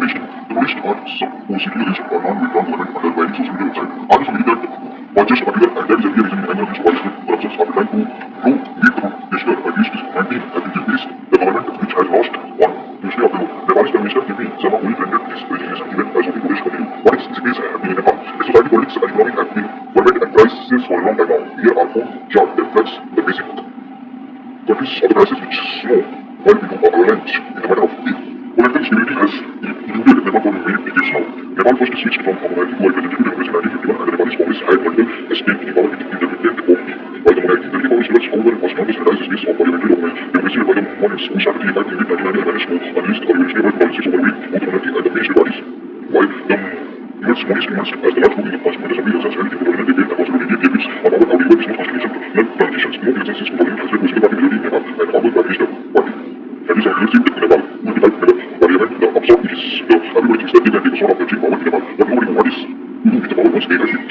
The tourists are supposedly rich or non-withdrawn government under by social media website. Are you familiar that purchase appear and that is a real reason annual news widespread corruptions after trying to grow meat through gesture at least 19 have been increased. The government which has lost on Tuesday afternoon. Nepal's Prime Minister KP Sharma Oli defended his resignation even as voting today's continue. What is the case happening in Nepal? The society, politics and economy have been ferment and crisis for a long time now. Here are 4 charts that reflects the basic countries of the crisis which slow while we do avalanche in the matter of peace. Political stability has eluded Nepal for many decades now. Nepal first switched from a monarchy to a representative democracy in 1951 and the Nepalese Congress had multiple estates in power with intermittent poverty. While the monarchy, the Nepalese rulers, however, was not the standardized space of parliamentary democracy by the monarchs who started the impact in mid-1990 and managed to unleash the revolutionary politics over weak both the monarchy and the mainstream parties. While the United monarchs emerged as the large group in the Constituent Assembly elections held in 2008 debate and possible Indian cables on our how deliver this constitution to null transitions. No elections since 2000 has led to a single party majority in Nepal and our Prime Minister party. That is our leadership in Nepal. Notified Nepal Parliament, the absurd which is everybody thinks that they can take a sort of the power in Nepal, but nobody knows what is to do with the power once they have it.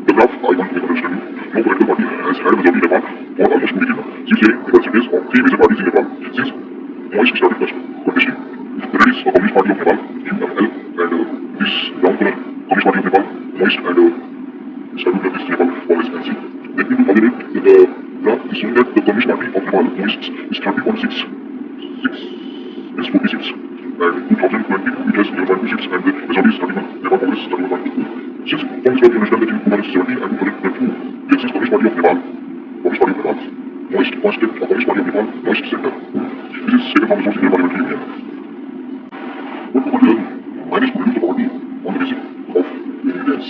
The graph I want to make understand you. No political party has had a majority in Nepal for almost 2 decades now. Since hearing the percentage of 3 major parties in Nepal, since Moist started contesting, there is a Communist Party of Nepal, UML, and this brown color Communist Party of Nepal, Moist, and started with this Nepal Congress NC. Then in 2008, the graph is showing that the Communist Party of Nepal, Moist, is 30.6 is 40 seats, and in 2022 it has 11.2 seats, and the majority is 31. Nepal Congress is 31.2. Since Congress Party understand that in 2017 and 2022, the since Communist Party of Nepal, Moist constant of Communist Party of Nepal, Moist Center. This is second from the source in the parliamentary union. What could manage to reduce the poverty on the basis of evidence?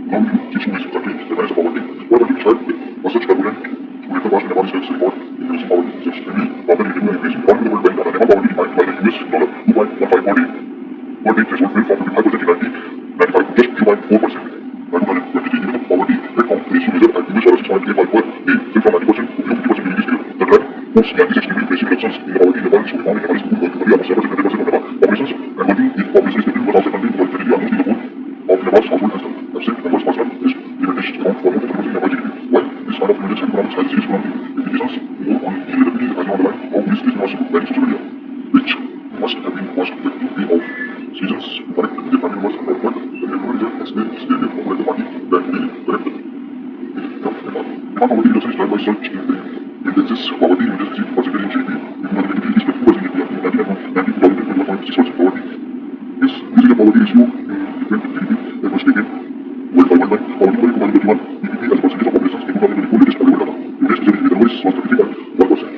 Now you teach me this country to manage the poverty. What are you tried was such turbulent to make the past Nepal states report in reducing poverty, such extremely poverty revenue increasing according to the World Bank data. Nepal poverty defined by the US dollar 2.15 per day threshold fell from 55% in 1995 to just 2.4%. By 2023, even the poverty rate of ratio measured at US dollar 6.35 per day fell from 90% to below 50% during this period. The trend post 96 degree facing reductions in the poverty in Nepal should be found in Nepal is good, working almost 7% of Nepal populations and working in population stability was also continuing to work steadily almost in the whole of Nepal's household income. Absent numbers personal is limitation account for more than 30% in Nepal GDP. While this kind of limited economics has a serious economic implications more on the reliability as on the line how this was very social media, which must have been caused with the way of citizens who connect with their family members and their work and their religion explain this area of the party that they connect with Nepal. Nepal poverty reduction is driven by such indexes. Poverty index is percentage in GDP. If GDP is 2% GDP and 2021 poverty. This is a poverty ratio in different GDP that was taken world by world by poverty for 2021 GDP as a percentage of populations in 2024 latest available data. Today's GDP the number is 133.1%.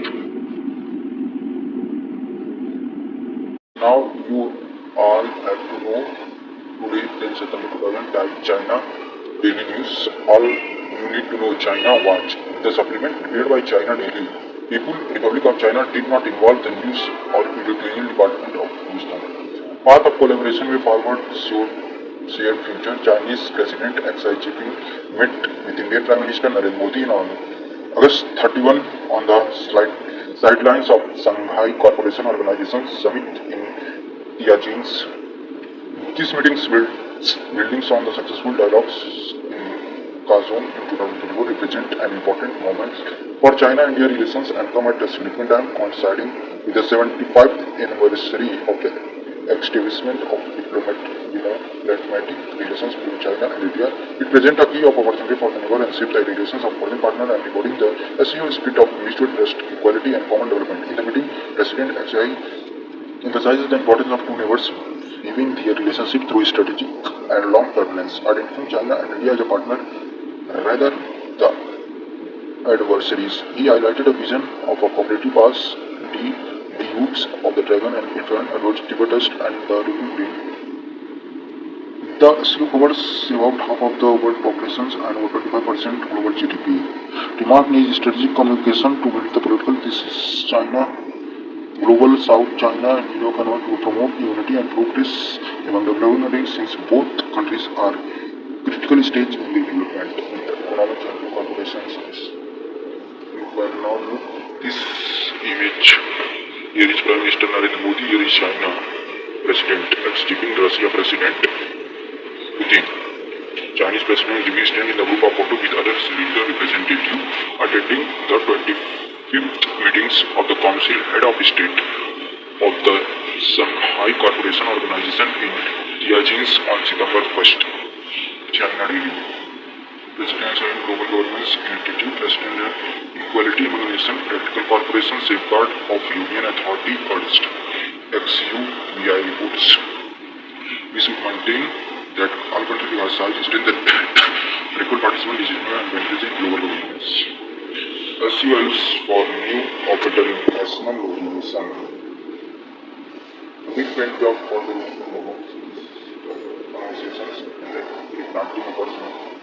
Now you all have to know today 10 September 2000 China Daily News. All you need to know China watch. The supplement prepared by China Daily. People, Republic of China did not involve the news or editorial department of Hindustan. Path of collaboration way forward shared future. Chinese President Xi Jinping met with Indian Prime Minister Narendra Modi on August 31 on the sidelines of Shanghai Cooperation Organization Summit in Tianjin. These meetings buildings on the successful dialogues in Kazong in 2024 represent an important moment for China-India relations and come at a significant time coinciding with the 75th anniversary of the establishment of diplomatic relations between China and India. It presents a key opportunity for the neighbor and shape the relations of foreign partner and recording the SCO spirit of mutual trust, equality and common development. In the meeting, President Xi emphasizes the importance of two neighbors weaving their relationship through strategic and long governance, identifying China and India as a partner rather the adversaries. He highlighted a vision of a cooperative past, the roots of the dragon and infant adults, Tibetus and the living green. The SCO covers about half of the world populations and over 25% global GDP. Remark needs strategic communication to build the political. This is China, Global South China and Indo convert to promote unity and progress among the developing countries since both countries are critical stage in the development. Economic and cooperation since you can now look this image. Here is Prime Minister Narendra Modi, here is China President Xi Jinping, Russia President Putin. Chinese President Xi stand in the group of photo with other leader representatives attending the 25th meetings of the Council Head of State of the Shanghai Cooperation Organization in Tianjin on September 1st. China Daily. Presidents and Global Governance Initiative, President Equality Among Nations, Practical Cooperation, Safeguard of Union Authority urged. XUBI reports. We should maintain that all countries exercise strength and equal participation, decision and advantage in global governance. SULs for new or better international organization. Big trend job for the organizations in the planting opportunity.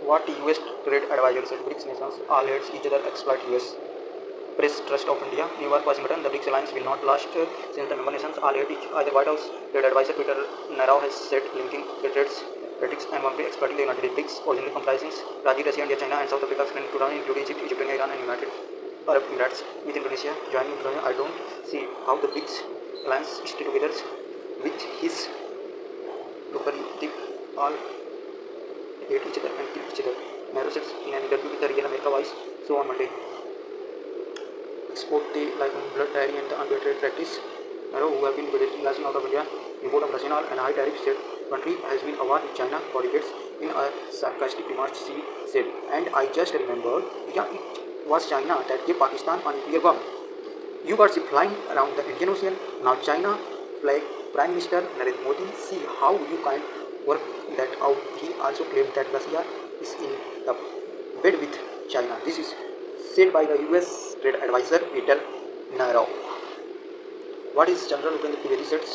What US trade advisor said, BRICS nations all hates each other, exploit US. Press Trust of India, New York, Washington. The BRICS alliance will not last since the member nations all hate each other. White House trade advisor Peter Navarro has said linking the trades, politics and boundary exploiting the United States, originally comprising Brazil, Russia, India, China and South Africa, explained to run including Egypt, Ethiopia, Iran and United Arab Emirates. With Indonesia joining Indonesia, I don't see how the BRICS alliance stay together with his lucrative all hate each other and kill each other. Navarro said in an interview with the Real America Voice show on Monday. Export the like blood diary and the unfair trade practice. Navarro, who have been criticizing out of India import of Russian oil and high tariffs, said country has been a war with China for decades. In a sarcastic remark, she said, and I just remembered, yeah, it was China that gave Pakistan a nuclear bomb. You were flying around the Indian Ocean. Now China, like Prime Minister Narendra Modi, see how you can work that out. He also claimed that Russia is in the bed with China. This is said by the US trade advisor Peter Navarro. What is General Upendra Trivedi said?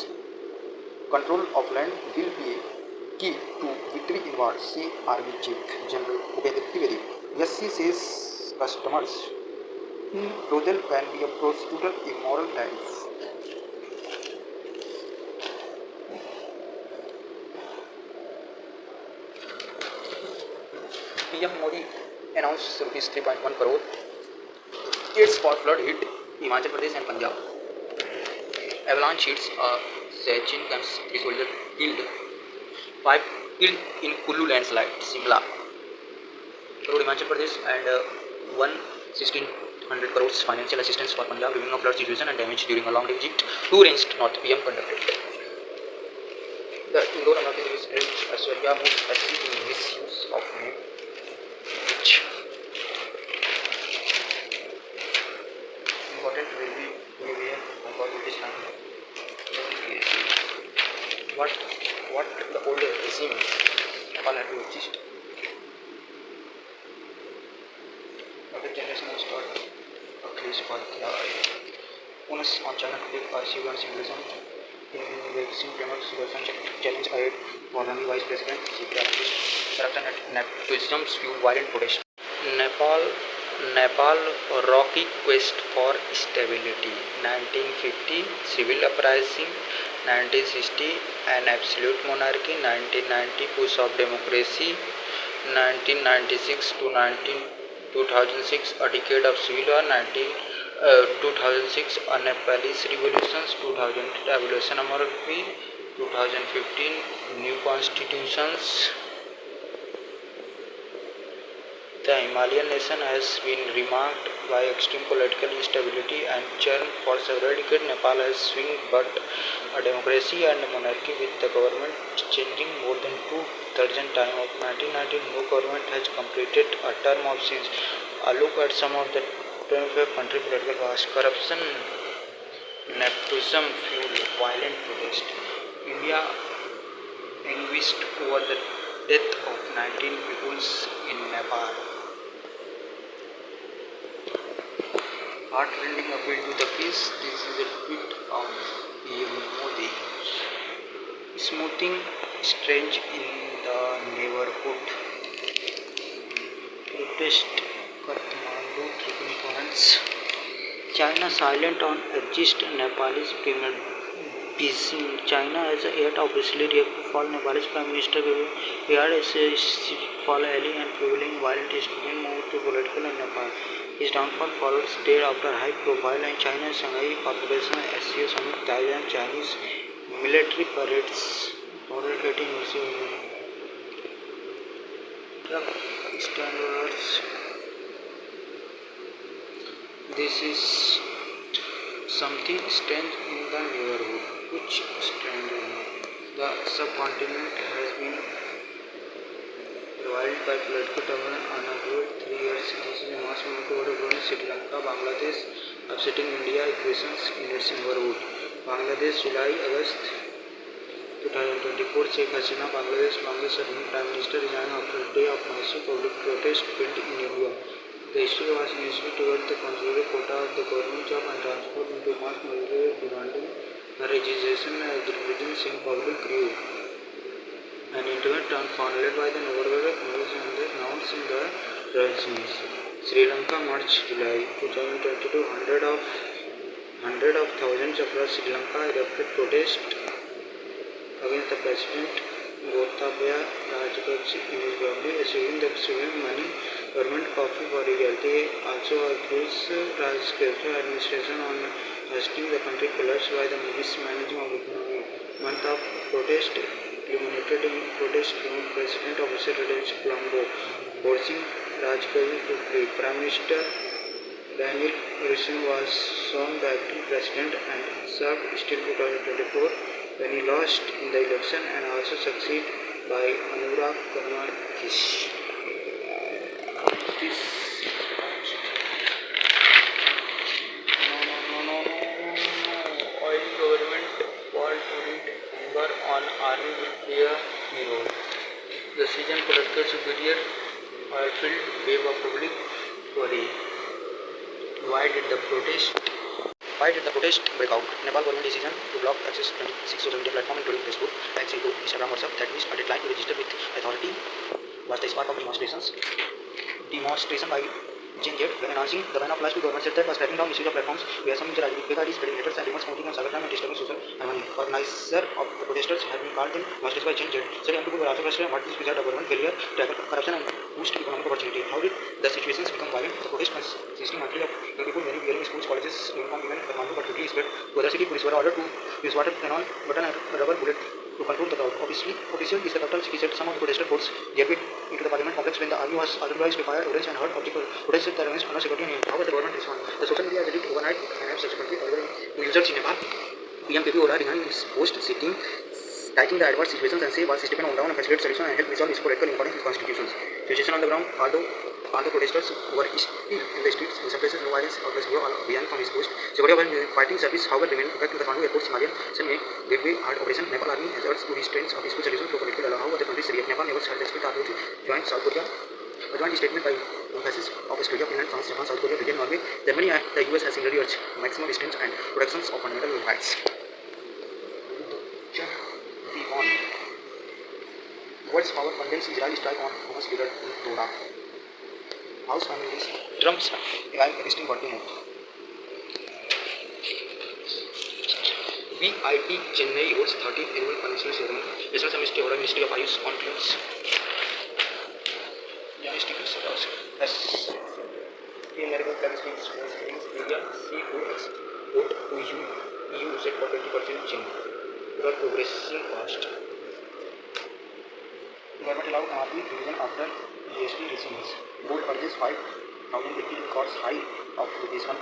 Control of land will be a key to victory in war, say Army Chief General Upendra Trivedi. SC says customers in brothel can be a prostitute immoral life. PM Modi announced rupees 3.1 crore aids for flood hit Himachal Pradesh and Punjab. Avalanche hits Sachin camps, 3 soldiers killed, 5 killed in Kullu landslide, Simla. Road Himachal Pradesh and 1,600 crores financial assistance for Punjab during a flood situation and damage during a long day visit to ranged North PM conducted. The Indore American President Aishwarya moved SC in misuse of name. Important will be behavior for British time. What the old regime Nepal had to exist. Okay, generation has started a case for onus on China to take RCU and symbolism in the vaccine framework Sudarshan challenge ahead for the Vice President. Corruption and nepotism fueled violent protest. Nepal rocky quest for stability. 1950 civil uprising, 1960 an absolute monarchy, 1990 push of democracy, 1996 to 2006 a decade of civil war, 2006 a Nepalese revolutions, 2000 abolition of monarchy, 2015 new constitutions. The Himalayan nation has been remarked by extreme political instability and churn for several decades. Nepal has swung but a democracy and monarchy with the government changing more than 2,000 times. Of 1919, no government has completed a term of since. A look at some of the 25 country political past. Corruption, nepotism fueled violent protest. India anguished over the death of 19 people in Nepal. Heart-rending appeal to the peace. This is a tweet of PM Modi. Smoothing strange in the neighborhood. Protest Kathmandu tripping points. China silent on exist Nepalese premier Beijing. China has yet officially reacted to fall Nepalese Prime Minister Biar as a fall ally and prevailing violent student moved to political in Nepal. His downfall followed day after high-profile and China's Shanghai Corporation SCO Summit, Thailand, Chinese military parades, rotating truck standards. This is something strange in the neighborhood. Which strange? The subcontinent has been revived by political turmoil unavailable 3 years. This is a mass movement toward growing Sri Lanka, Bangladesh, upsetting India equations in its neighborhood. Bangladesh, July, August 2024. Sheikh Hasina, Bangladesh Prime Minister resigned after a day of massive public protest built in India. The issue was initially toward the conservative quota of the government job and transformed into mass mobilization demanding the registration as the religion seemed public crew. An internet turn founded by the November convention and the announced in the traditions. Sri Lanka, March, July 2022. Hundred of thousands across Sri Lanka erupted protest against the president Gotabaya Rajapaksa in his government, assuming the civilian money government coffee for real. They also accused Rajapaksa administration on hosting the country collapse by the mismanaging of economy. Month of protest culminated in protest against President Officer Rajapaksa Colombo, forcing Rajapaksa to flee. Prime Minister Daniel Wilson was sworn the acting president and served till 2024 when he lost in the election and also succeeded by Anurag Karnathish. Oil government called to read anger on army will play a hero. The season political superior oil-filled wave of public worry. Why did the protest break out? Nepal government decision to block access to 26 social media platforms including Facebook, X, YouTube, Instagram, WhatsApp that missed a deadline to register with authority was the spark of demonstration by Gen Z when announcing the ban of last two government said that was cracking down issues of platforms where some user fake IDs, spreading letters and rumors promoting on cybercrime and disturbing social harmony. Organizer of the protesters have been called them demonstrators by Gen Z. Said young people were also frustrated what this result of government failure, tackle corruption and boost economic opportunity. How did the situations become violent? The protest consisting mostly of young people wearing schools, colleges, uniform given Kathmandu but quickly spread to other city. Police were ordered to use water cannon, button and rubber bullet to control the crowd. Official is the capital city said some of the protester force jetted into the parliament complex when the army was otherwise to fire evidence and hurt objects. Protesters that against honor security and how was the government respond? The social media did it overnight and have subsequently available to users in Nepal. PM KP Ola began his post citing the adverse situations and say was step on down and facilitate solution and help resolve its political importance with constitutions. Situation on the ground, although protesters were still in the streets, in some places no violence or less behind from his post. Security of fighting service, however, remained effective in Kathmandu airport, Himalayan, Semi, Gateway, Hard Operation. Nepal Army has urged to restrain of peaceful solution through political dialogue. However, the countries react. Nepal never had expected to join South Korea. A joint statement by emphasis of Australia, Finland, France, Japan, South Korea, Britain, Norway, Germany and the US has similarly urged maximum restraints and protections of fundamental rights. World's power condemns Israeli strike on Hamas leader in Torah. House families Trump's AI arresting Baltimore. VIT Chennai holds 13th annual financial ceremony. National Semester Order Ministry of Ayush concludes. American Palestine Syria seafood export to EU set for 20% change. We are progressing fast. Government allowed MRP revision after GST resumes. Board urges 5,080 records high of rupees 1.1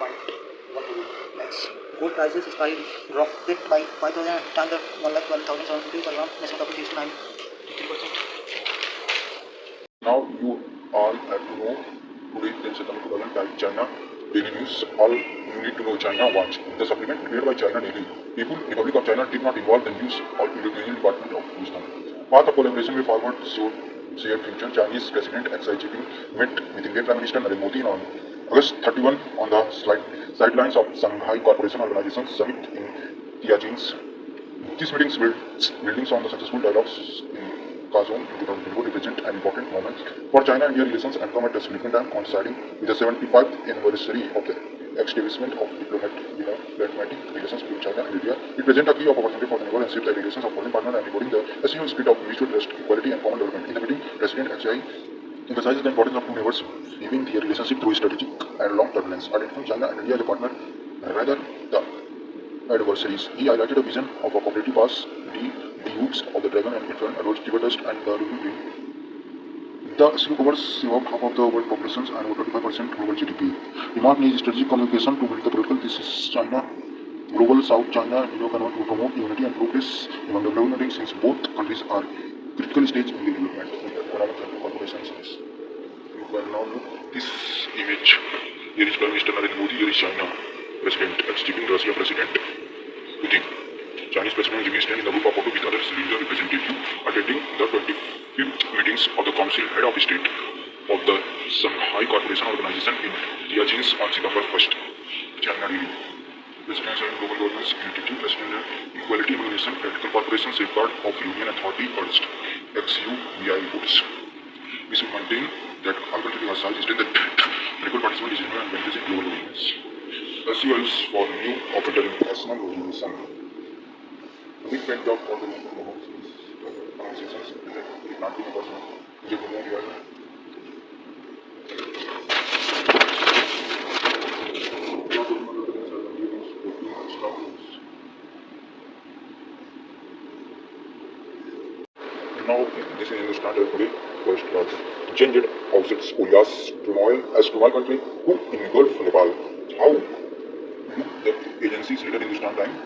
lakhs. Gold prices skyrocketed by 5,000 times the 1,12,750 per gram. National capital is 93%. Now you all have to know today 10 September 2005 China daily news. All you need to know China watch. The supplement created by China daily. People, Republic of China did not involve the news or Indonesian Department of Wisdom. Path of collaboration way forward shared future. Chinese President Xi Jinping met with Indian Prime Minister Narendra Modi on August 31 on the sidelines of Shanghai Corporation Organization Summit in Tianjin. These meetings buildings on the successful dialogues in Kazon in 2024 represent an important moment for China-India relations and come at a significant time coinciding with the 75th anniversary of the establishment of diplomatic relations between China and India. It presents a key opportunity for the neighbor and shape the relations of foreign partners and recording the essential spirit of mutual trust, equality and common development. In the meeting, President Xi emphasizes the importance of two neighbors viewing their relationship through strategic and long turbulence, identifying China and India as a partner rather the adversaries. He highlighted a vision of a cooperative past, the roots of the dragon and infant adults, Tibetus and the Ruby Green. The city covers about half of the world populations and over 25% global GDP. Remark needs strategic communication to build the political thesis. China, global South China and India cannot promote unity and progress among developing nations since both countries are critical stage in the development in the economic and cooperation sense. You can now look this image. Here is Prime Minister Narendra Modi, here is China President, ex-Jinping, Russia President Putin. Chinese President Xi stand in the group of photo with other regional representatives attending the 25th meetings of the Council Head of State of the Shanghai Cooperation Organization in Tianjin on September 1st. China Daily. Presidents and global governments initiative, President Equality among Nations, Practical Cooperation, Safeguard of Union Authority urged XUBI reports. We should maintain that all countries have size extend that equal participation is and benefits in global governments. SULs for new of international organization. A big trend of all the organizations is not being possible. Now, this is Hindustan Times today. First, changed opposites Korea's turmoil as turmoil country who engulf Nepal. How the agencies later Hindustan Times.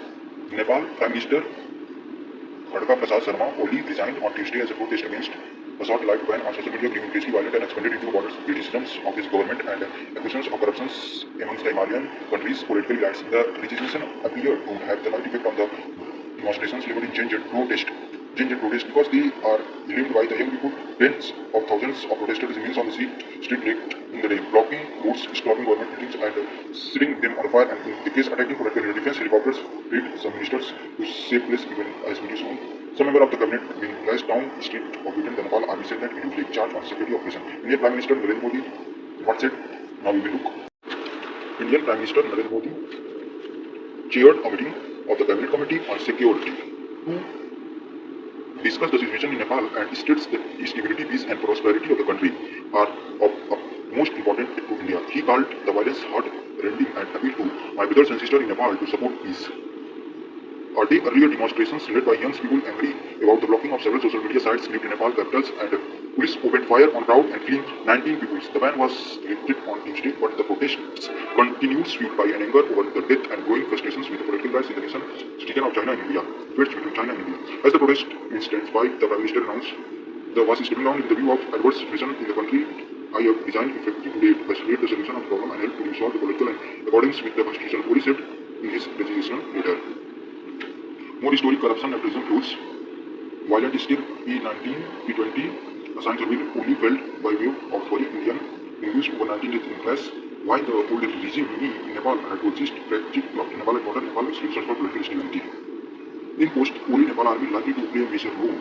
Nepal Prime Minister Khadga Prasad Sharma only resigned on Tuesday as a protest against a short-lived ban on social media, giving increasingly violent and expanded into borders criticisms of his government and accusations of corruption amongst the Himalayan countries' political elites. The legislation appeared to have the right effect on the demonstrations labeled in Change protest because they are lived by the young people. Tens of thousands of protesters remains on the street late in the day, blocking roads, storming government buildings and setting them on fire, and in the case attacking political defense helicopters freed some ministers to safe place given as video shown. Some member of the cabinet being placed down the street of Britain, the Nepal army said that it will take charge on security operation. Indian Prime Minister Narendra Modi, what said? Now we will look. Indian Prime Minister Narendra Modi chaired a meeting of the Cabinet Committee on Security to discuss the situation in Nepal and states that stability, peace and prosperity of the country are of most important to India. He called the violence heart-rending and appealed to my brothers and sisters in Nepal to support peace. A day earlier, demonstrations led by young people angry about the blocking of several social media sites gripped in Nepal capitals, and police opened fire on crowd and killing 19 people. The ban was lifted on Tuesday, but the protests continued, fueled by an anger over the death and growing frustrations with the political rights in the nation state of China and India. Debates between China and India. As the protest intensified, the Prime Minister announced the was stepping down in the view of adverse situation in the country. I have resigned effectively today to facilitate the solution of the problem and help to resolve the political and accordance with the constitution. Modi said in his resignation letter. More historic corruption and prison rules. Violent still P19, P20 assigned will only felt by way of foreign Indian linguists over 19 days in class. Why the old regime in Nepal had to exist strategic block Nepal and modern Nepal solutions for political stability. In post, only Nepal army likely to play a major role